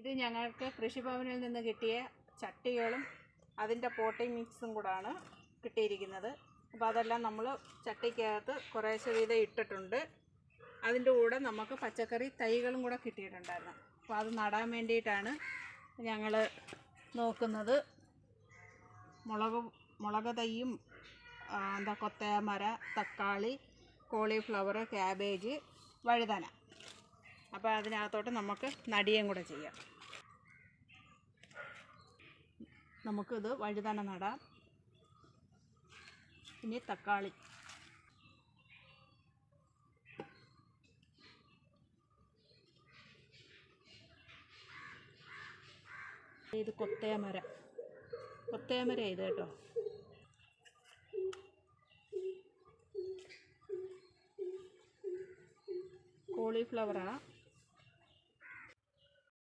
ഇത് ഞങ്ങൾക്ക് കൃഷിഭവനിൽ നിന്ന് കിട്ടിയ ചട്ടികളും അതിൻ്റെ പോട്ടിംഗ് മിക്സും കൂടാണ് കിട്ടിയിരിക്കുന്നത്. അപ്പോൾ അതെല്ലാം നമ്മൾ ചട്ടിക്കകത്ത് കുറേശ്ശെ വീതം ഇട്ടിട്ടുണ്ട്. അതിൻ്റെ കൂടെ നമുക്ക് പച്ചക്കറി തൈകളും കൂടെ കിട്ടിയിട്ടുണ്ടായിരുന്നു. അപ്പോൾ അത് നടാൻ വേണ്ടിയിട്ടാണ് ഞങ്ങൾ നോക്കുന്നത്. മുളക് തൈയും കൊത്തമര, തക്കാളി, കോളിഫ്ലവർ, ക്യാബേജ്, വഴുതന. അപ്പോൾ അതിനകത്തോട്ട് നമുക്ക് നടുകയും കൂടെ ചെയ്യാം. നമുക്കിത് വഴുതന നടാം. ഇനി തക്കാളി, ഇത് കൊത്തമര ഇത് കേട്ടോ. കോളിഫ്ലവറാണ്.